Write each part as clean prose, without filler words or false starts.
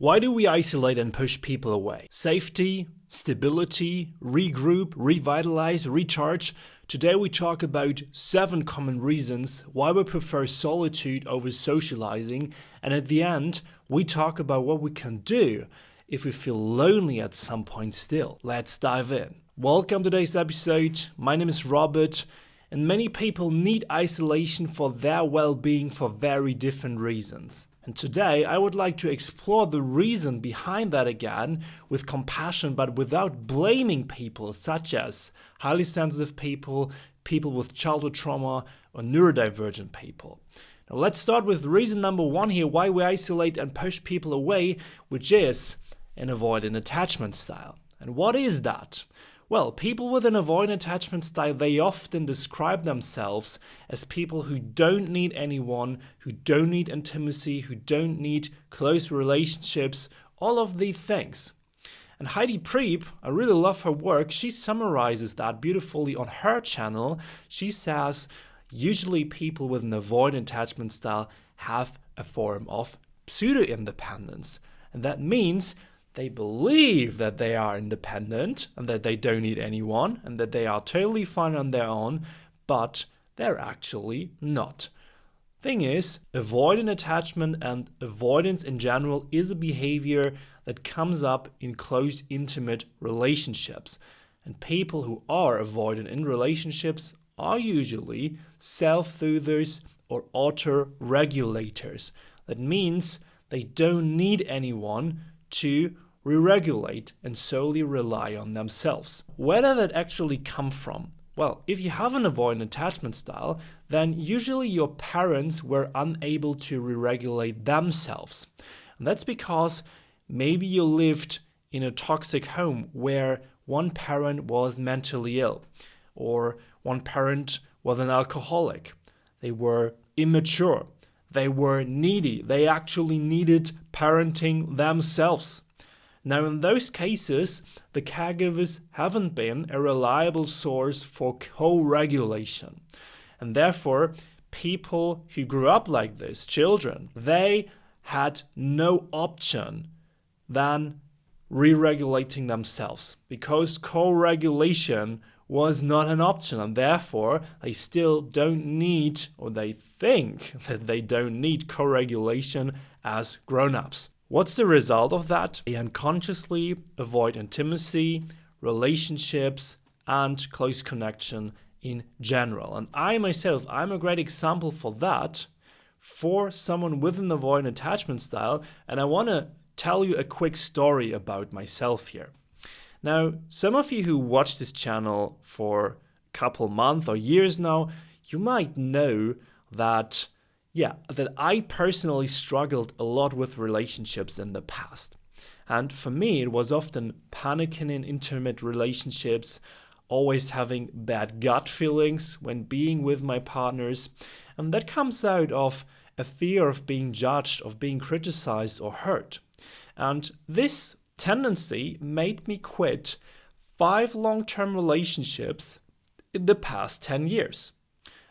Why do we isolate and push people away? Safety, stability, regroup, revitalize, recharge. Today we talk about 7 common reasons why we prefer solitude over socializing, and at the end we talk about what we can do if we feel lonely at some point still. Let's dive in. Welcome to today's episode. My name is Robert, and many people need isolation for their well-being for very different reasons. And today I would like to explore the reason behind that again with compassion, but without blaming people such as highly sensitive people, people with childhood trauma, or neurodivergent people. Now let's start with reason number 1 here, why we isolate and push people away, which is an avoidant attachment style. And what is that? Well, people with an avoidant attachment style, they often describe themselves as people who don't need anyone, who don't need intimacy, who don't need close relationships, all of these things. And Heidi Priep, I really love her work, she summarizes that beautifully on her channel. She says, usually people with an avoidant attachment style have a form of pseudo-independence. And that means they believe that they are independent and that they don't need anyone and that they are totally fine on their own, but they're actually not. Thing is, avoidant attachment and avoidance in general is a behavior that comes up in close, intimate relationships. And people who are avoidant in relationships are usually self-soothers or auto-regulators. That means they don't need anyone to re-regulate and solely rely on themselves. Where did that actually come from? Well, if you have an avoidant attachment style, then usually your parents were unable to re-regulate themselves. And that's because maybe you lived in a toxic home where one parent was mentally ill, or one parent was an alcoholic. They were immature. They were needy. They actually needed parenting themselves. Now, in those cases, the caregivers haven't been a reliable source for co-regulation. And therefore, people who grew up like this, children, they had no option than re-regulating themselves because co-regulation was not an option, and therefore they still don't need, or they think that they don't need co-regulation as grown-ups. What's the result of that? They unconsciously avoid intimacy, relationships, and close connection in general. And I myself, I'm a great example for that, for someone with an avoidant attachment style, and I want to tell you a quick story about myself here. Now, some of you who watch this channel for a couple months or years now, you might know that I personally struggled a lot with relationships in the past. And for me, it was often panicking in intimate relationships, always having bad gut feelings when being with my partners. And that comes out of a fear of being judged, of being criticized or hurt. And this tendency made me quit 5 long-term relationships in the past 10 years.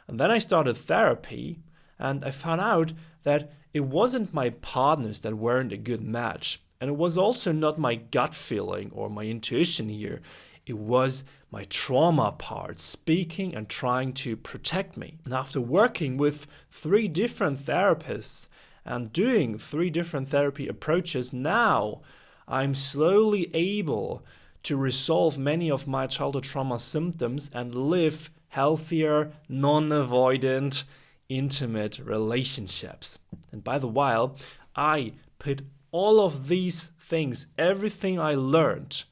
And then I started therapy, and I found out that it wasn't my partners that weren't a good match. And it was also not my gut feeling or my intuition here. It was my trauma part speaking and trying to protect me. And after working with 3 different therapists and doing 3 different therapy approaches, now I'm slowly able to resolve many of my childhood trauma symptoms and live healthier, non-avoidant, intimate relationships. And by the while, I put all of these things, everything I learned,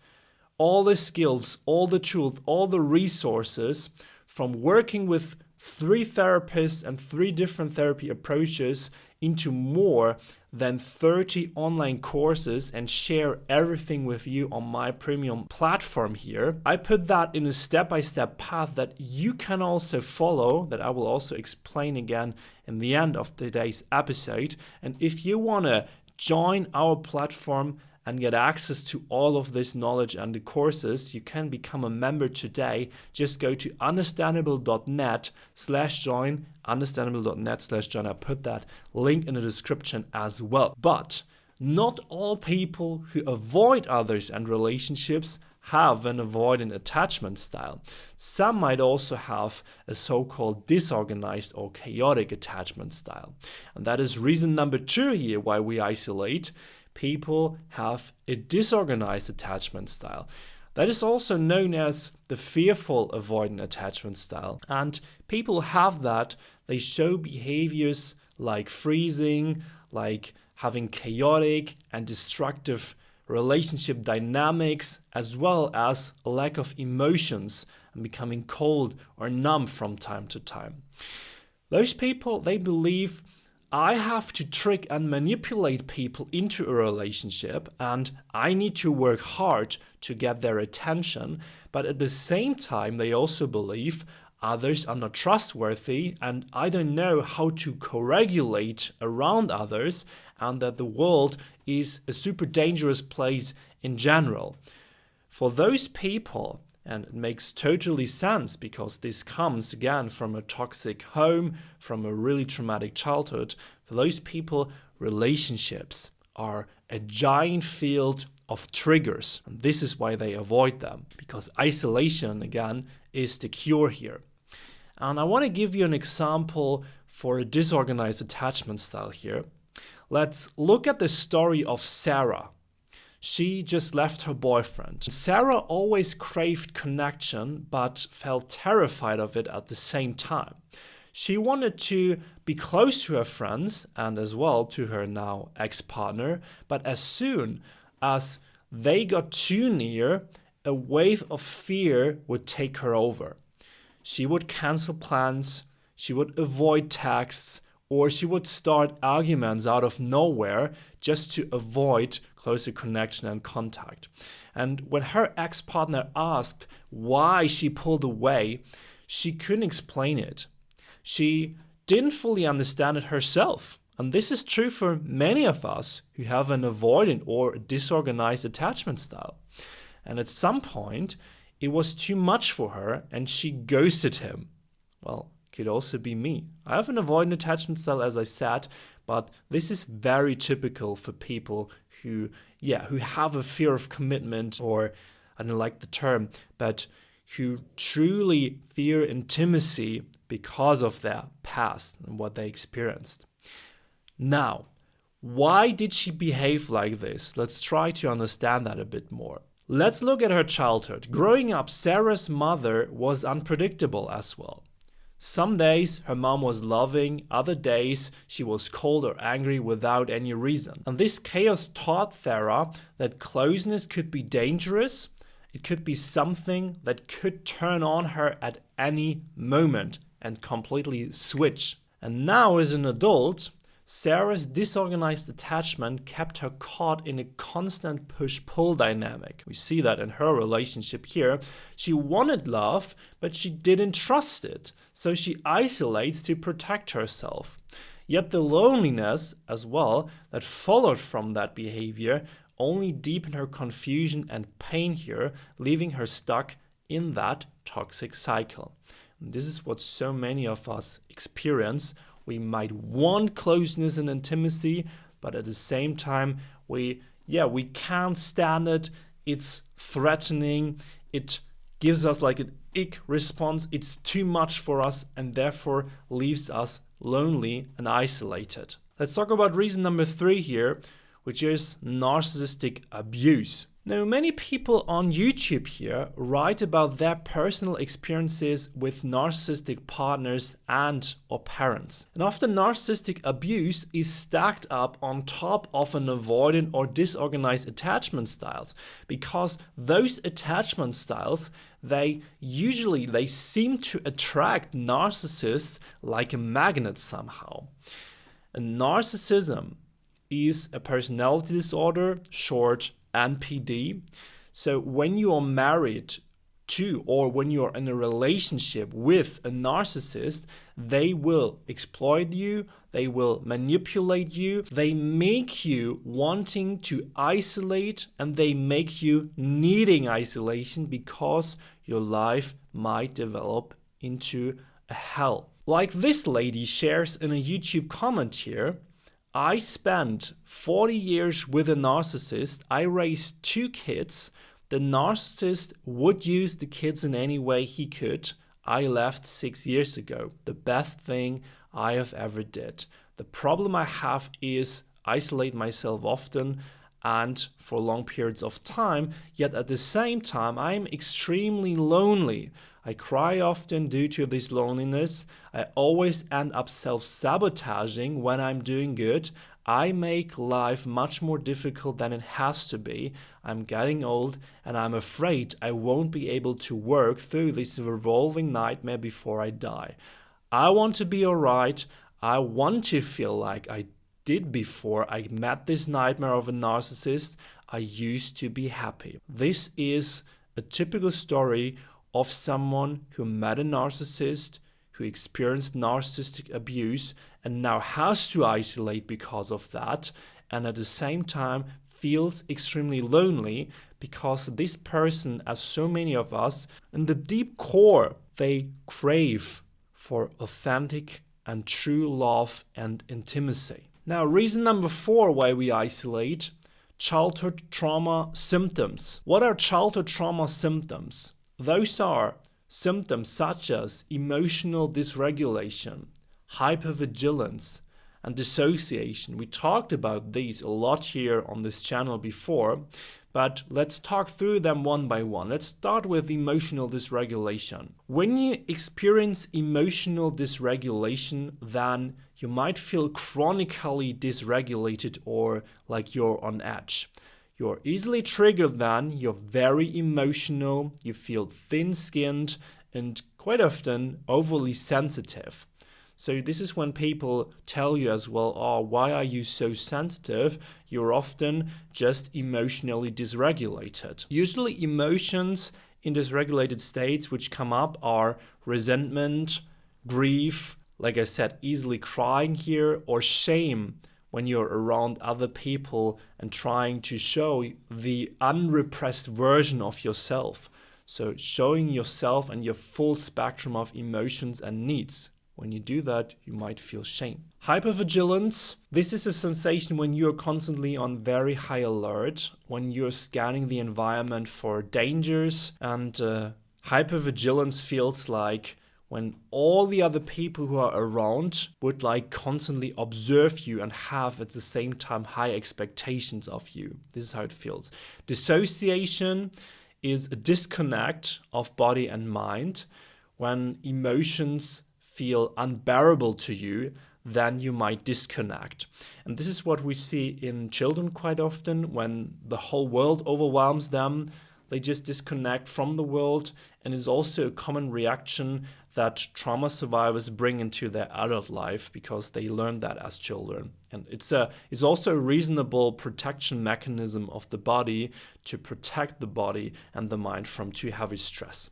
all the skills, all the tools, all the resources from working with 3 therapists and 3 different therapy approaches into more than 30 online courses and share everything with you on my premium platform here. I put that in a step-by-step path that you can also follow, that I will also explain again in the end of today's episode. And if you want to join our platform and get access to all of this knowledge and the courses, you can become a member today. Just go to understandable.net/join, understandable.net/join. I put that link in the description as well. But not all people who avoid others and relationships have an avoidant attachment style. Some might also have a so-called disorganized or chaotic attachment style. And that is reason number 2 here why we isolate. People have a disorganized attachment style. That is also known as the fearful avoidant attachment style. And people have that. They show behaviors like freezing, like having chaotic and destructive relationship dynamics, as well as a lack of emotions and becoming cold or numb from time to time. Those people, they believe, I have to trick and manipulate people into a relationship and I need to work hard to get their attention, but at the same time they also believe others are not trustworthy and I don't know how to co-regulate around others, and that the world is a super dangerous place in general. For those people, and it makes totally sense because this comes again from a toxic home, from a really traumatic childhood, for those people, relationships are a giant field of triggers. And this is why they avoid them, because isolation, again, is the cure here. And I want to give you an example for a disorganized attachment style here. Let's look at the story of Sarah. She just left her boyfriend. Sarah always craved connection, but felt terrified of it at the same time. She wanted to be close to her friends and as well to her now ex-partner, but as soon as they got too near, a wave of fear would take her over. She would cancel plans, she would avoid texts, or she would start arguments out of nowhere just to avoid closer connection and contact. And when her ex-partner asked why she pulled away, she couldn't explain it. She didn't fully understand it herself. And this is true for many of us who have an avoidant or disorganized attachment style. And at some point, it was too much for her and she ghosted him. Well, could also be me. I have an avoidant attachment style, as I said, but this is very typical for people who have a fear of commitment, or I don't like the term, but who truly fear intimacy because of their past and what they experienced. Now, why did she behave like this? Let's try to understand that a bit more. Let's look at her childhood. Growing up, Sarah's mother was unpredictable as well. Some days her mom was loving, other days she was cold or angry without any reason. And this chaos taught Sarah that closeness could be dangerous. It could be something that could turn on her at any moment and completely switch. And now as an adult, Sarah's disorganized attachment kept her caught in a constant push-pull dynamic. We see that in her relationship here. She wanted love, but she didn't trust it, so she isolates to protect herself. Yet the loneliness as well that followed from that behavior only deepened her confusion and pain here, leaving her stuck in that toxic cycle. And this is what so many of us experience. We might want closeness and intimacy, but at the same time, we can't stand it. It's threatening. It gives us like an ick response. It's too much for us and therefore leaves us lonely and isolated. Let's talk about reason number 3 here, which is narcissistic abuse. Now, many people on YouTube here write about their personal experiences with narcissistic partners and or parents. And often narcissistic abuse is stacked up on top of an avoidant or disorganized attachment styles, because those attachment styles, they seem to attract narcissists like a magnet somehow. And narcissism is a personality disorder, short NPD. So when you are married to, or when you are in a relationship with a narcissist, they will exploit you, they will manipulate you, they make you wanting to isolate, and they make you needing isolation because your life might develop into a hell. Like this lady shares in a YouTube comment here, I spent 40 years with a narcissist. I raised 2 kids. The narcissist would use the kids in any way he could. I left 6 years ago. The best thing I have ever did. The problem I have is isolate myself often and for long periods of time, yet at the same time I'm extremely lonely. I cry often due to this loneliness. I always end up self-sabotaging when I'm doing good. I make life much more difficult than it has to be. I'm getting old and I'm afraid I won't be able to work through this revolving nightmare before I die. I want to be alright. I want to feel like I did before I met this nightmare of a narcissist. I used to be happy. This is a typical story of someone who met a narcissist, who experienced narcissistic abuse and now has to isolate because of that, and at the same time feels extremely lonely because this person, as so many of us, in the deep core, they crave for authentic and true love and intimacy. Now, reason number 4 why we isolate: childhood trauma symptoms. What are childhood trauma symptoms? Those are symptoms such as emotional dysregulation, hypervigilance, and dissociation. We talked about these a lot here on this channel before, but let's talk through them one by one. Let's start with emotional dysregulation. When you experience emotional dysregulation, then you might feel chronically dysregulated or like you're on edge. You're easily triggered then, you're very emotional, you feel thin-skinned and quite often overly sensitive. So this is when people tell you as well, oh, why are you so sensitive? You're often just emotionally dysregulated. Usually emotions in dysregulated states which come up are resentment, grief, like I said, easily crying here, or shame when you're around other people and trying to show the unrepressed version of yourself. So showing yourself and your full spectrum of emotions and needs. When you do that, you might feel shame. Hypervigilance. This is a sensation when you're constantly on very high alert, when you're scanning the environment for dangers. And hypervigilance feels like when all the other people who are around would like constantly observe you and have at the same time high expectations of you. This is how it feels. Dissociation is a disconnect of body and mind. When emotions feel unbearable to you, then you might disconnect. And this is what we see in children quite often. When the whole world overwhelms them, they just disconnect from the world, and it's also a common reaction that trauma survivors bring into their adult life because they learned that as children. And it's also a reasonable protection mechanism of the body to protect the body and the mind from too heavy stress.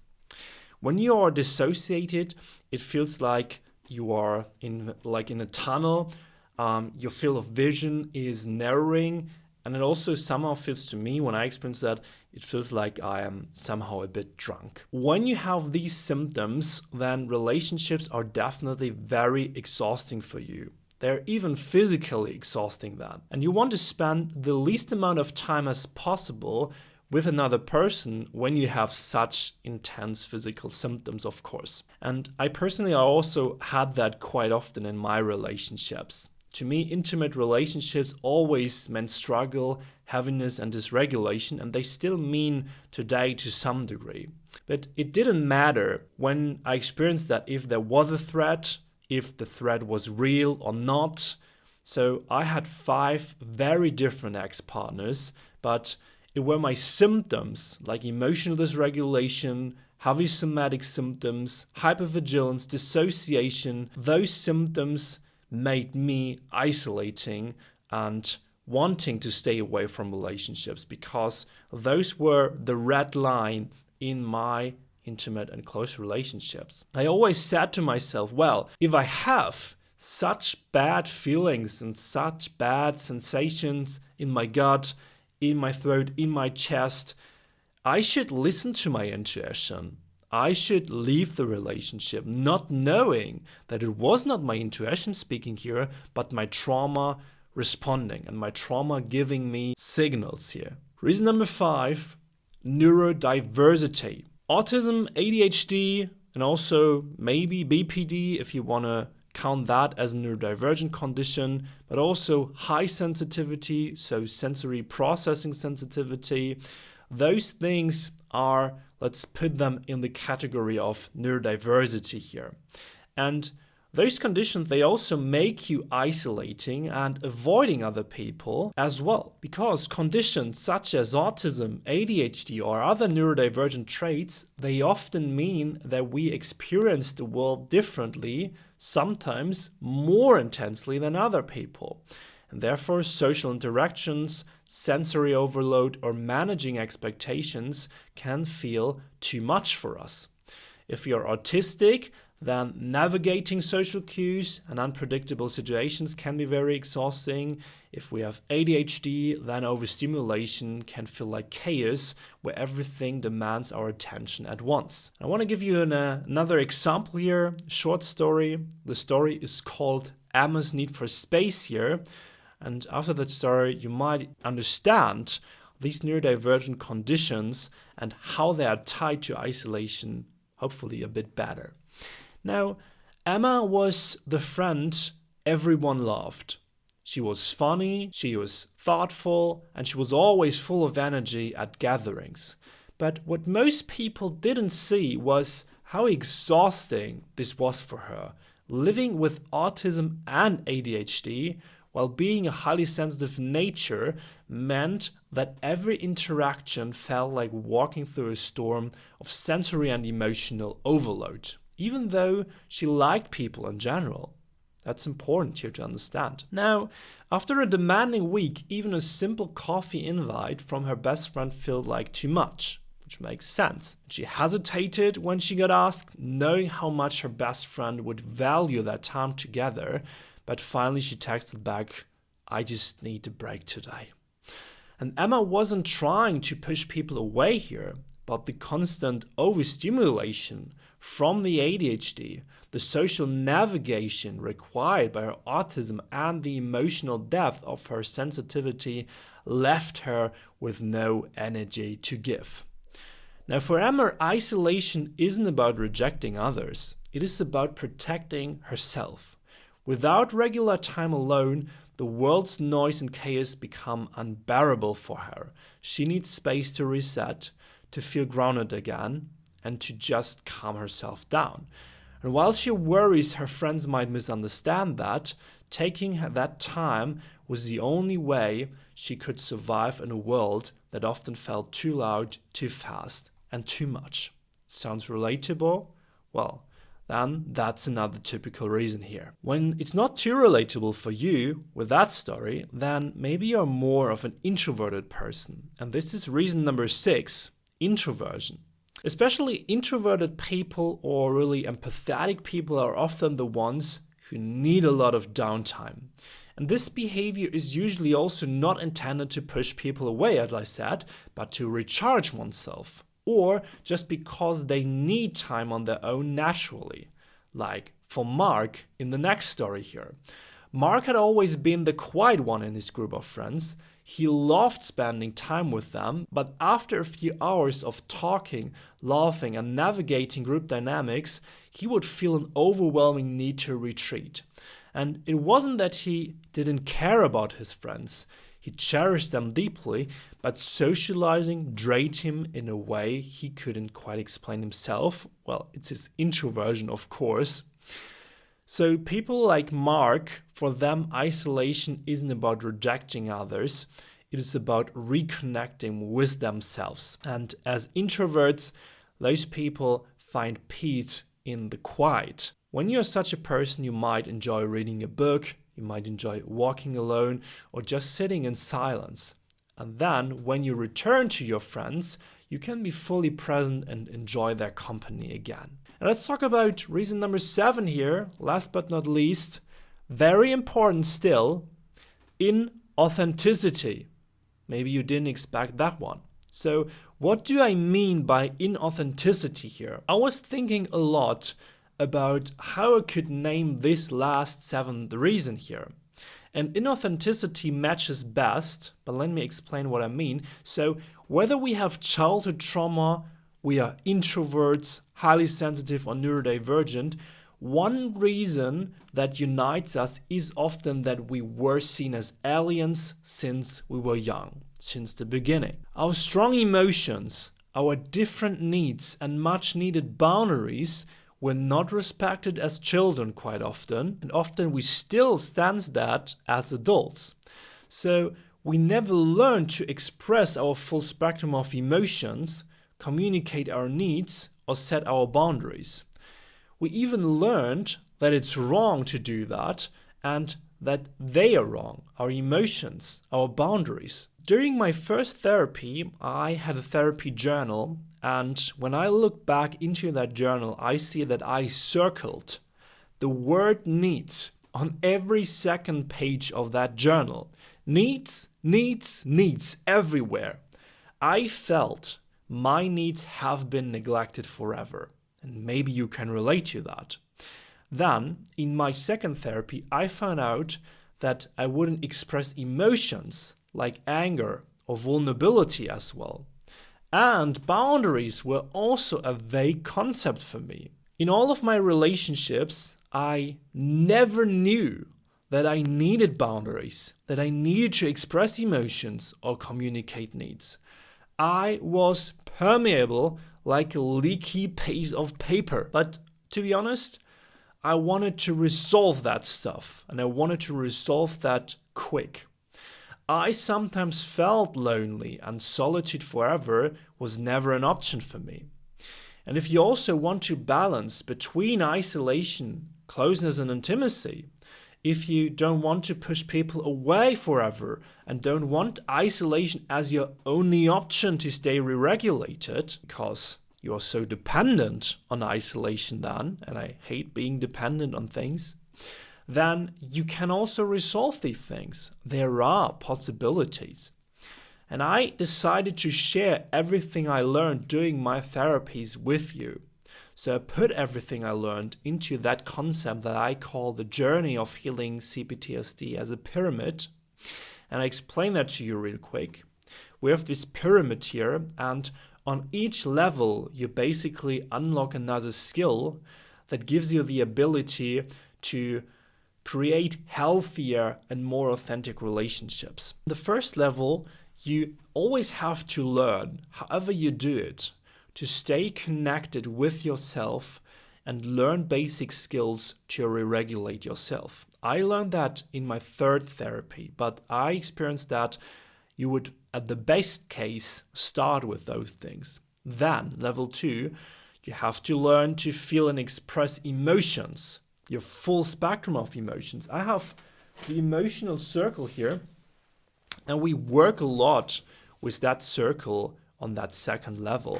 When you are dissociated, it feels like you are in a tunnel. Your field of vision is narrowing, and it also somehow feels to me, when I experience that, it feels like I am somehow a bit drunk. When you have these symptoms, then relationships are definitely very exhausting for you. They're even physically exhausting then. And you want to spend the least amount of time as possible with another person when you have such intense physical symptoms, of course. And I personally also had that quite often in my relationships. To me, intimate relationships always meant struggle, heaviness, and dysregulation, and they still mean today to some degree. But it didn't matter when I experienced that if there was a threat, if the threat was real or not. So I had 5 very different ex-partners, but it were my symptoms like emotional dysregulation, heavy somatic symptoms, hypervigilance, dissociation. Those symptoms made me isolating and wanting to stay away from relationships because those were the red line in my intimate and close relationships. I always said to myself, well, if I have such bad feelings and such bad sensations in my gut, in my throat, in my chest, I should listen to my intuition. I should leave the relationship, not knowing that it was not my intuition speaking here, but my trauma responding and my trauma giving me signals here. Reason number 5, neurodiversity. Autism, ADHD, and also maybe BPD if you want to count that as a neurodivergent condition, but also high sensitivity, so sensory processing sensitivity. Those things are, let's put them in the category of neurodiversity here. And those conditions, they also make you isolating and avoiding other people as well, because conditions such as autism, ADHD, or other neurodivergent traits, they often mean that we experience the world differently, sometimes more intensely than other people. And therefore, social interactions, sensory overload, or managing expectations can feel too much for us. If you're autistic, then navigating social cues and unpredictable situations can be very exhausting. If we have ADHD, then overstimulation can feel like chaos, where everything demands our attention at once. I want to give you another example here, short story. The story is called Emma's Need for Space here. And after that story, you might understand these neurodivergent conditions and how they are tied to isolation, hopefully a bit better. Now, Emma was the friend everyone loved. She was funny, she was thoughtful, and she was always full of energy at gatherings. But what most people didn't see was how exhausting this was for her. Living with autism and ADHD while being a highly sensitive nature meant that every interaction felt like walking through a storm of sensory and emotional overload, even though she liked people in general. That's important here to understand. Now, after a demanding week, even a simple coffee invite from her best friend felt like too much, which makes sense. She hesitated when she got asked, knowing how much her best friend would value that time together, but finally she texted back, "I just need a break today." And Emma wasn't trying to push people away here, but the constant overstimulation from the ADHD, the social navigation required by her autism, and the emotional depth of her sensitivity left her with no energy to give. Now, for Emma, isolation isn't about rejecting others. It is about protecting herself. Without regular time alone, the world's noise and chaos become unbearable for her. She needs space to reset, to feel grounded again, and to just calm herself down. And while she worries her friends might misunderstand that, taking that time was the only way she could survive in a world that often felt too loud, too fast, and too much. Sounds relatable? Well, then that's another typical reason here. When it's not too relatable for you with that story, then maybe you're more of an introverted person. And this is reason number 6, introversion. Especially introverted people or really empathetic people are often the ones who need a lot of downtime. And this behavior is usually also not intended to push people away, as I said, but to recharge oneself. Or just because they need time on their own naturally. Like for Mark in the next story here. Mark had always been the quiet one in his group of friends. He loved spending time with them, but after a few hours of talking, laughing, and navigating group dynamics, he would feel an overwhelming need to retreat. And it wasn't that he didn't care about his friends. He cherished them deeply, but socializing drained him in a way he couldn't quite explain himself. Well, it's his introversion, of course. So people like Mark, for them, isolation isn't about rejecting others. It is about reconnecting with themselves. And as introverts, those people find peace in the quiet. When you're such a person, you might enjoy reading a book, you might enjoy walking alone, or just sitting in silence. And then, when you return to your friends, you can be fully present and enjoy their company again. And let's talk about reason number 7 here, last but not least, very important still, inauthenticity. Maybe you didn't expect that one. So what do I mean by inauthenticity here? I was thinking a lot about how I could name this last 7th reason here. And inauthenticity matches best, but let me explain what I mean. So whether we have childhood trauma, we are introverts, highly sensitive, or neurodivergent, one reason that unites us is often that we were seen as aliens since we were young, since the beginning. Our strong emotions, our different needs, and much needed boundaries were not respected as children quite often, and often we still sense that as adults. So we never learned to express our full spectrum of emotions, communicate our needs, or set our boundaries. We even learned that it's wrong to do that and that they are wrong, our emotions, our boundaries. During my first therapy, I had a therapy journal, and when I look back into that journal, I see that I circled the word needs on every second page of that journal. Needs, needs, needs everywhere. I felt my needs have been neglected forever. And maybe you can relate to that. Then, in my second therapy, I found out that I wouldn't express emotions like anger or vulnerability as well. And boundaries were also a vague concept for me. In all of my relationships, I never knew that I needed boundaries, that I needed to express emotions or communicate needs. I was permeable like a leaky piece of paper. But to be honest, I wanted to resolve that stuff, and I wanted to resolve that quick. I sometimes felt lonely, and solitude forever was never an option for me. And if you also want to balance between isolation, closeness, and intimacy, if you don't want to push people away forever and don't want isolation as your only option to stay re-regulated, because you are so dependent on isolation then, and I hate being dependent on things, then you can also resolve these things. There are possibilities. And I decided to share everything I learned during my therapies with you. So I put everything I learned into that concept that I call the journey of healing CPTSD as a pyramid. And I explain that to you real quick. We have this pyramid here, and on each level, you basically unlock another skill that gives you the ability to create healthier and more authentic relationships. The first level, you always have to learn, however you do it, to stay connected with yourself and learn basic skills to re-regulate yourself. I learned that in my third therapy, but I experienced that you would, at the best case, start with those things. Then, level 2, you have to learn to feel and express emotions, your full spectrum of emotions. I have the emotional circle here, and we work a lot with that circle on that second level.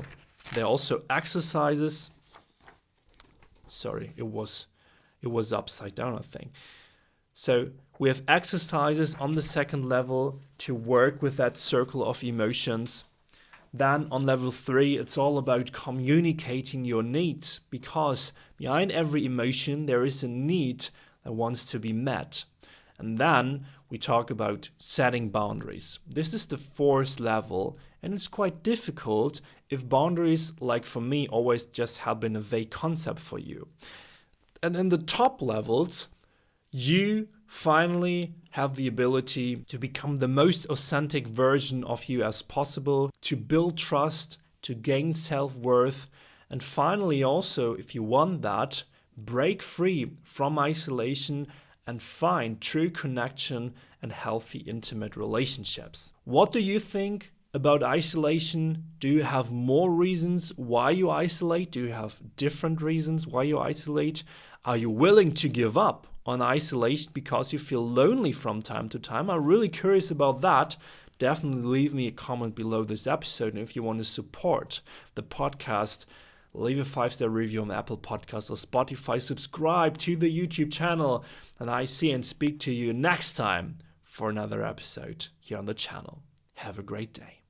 There are also exercises. Sorry, it was upside down, I think. So we have exercises on the second level to work with that circle of emotions. Then on level 3, it's all about communicating your needs, because behind every emotion there is a need that wants to be met. And then we talk about setting boundaries. This is the fourth level, and it's quite difficult if boundaries, like for me, always just have been a vague concept for you. And in the top levels, you finally have the ability to become the most authentic version of you as possible, to build trust, to gain self-worth, and finally also, if you want that, break free from isolation and find true connection and healthy, intimate relationships. What do you think about isolation? Do you have more reasons why you isolate? Do you have different reasons why you isolate? Are you willing to give up on isolation because you feel lonely from time to time? I'm really curious about that. Definitely leave me a comment below this episode. And if you want to support the podcast, leave a 5-star review on Apple Podcasts or Spotify. Subscribe to the YouTube channel. And I see and speak to you next time for another episode here on the channel. Have a great day.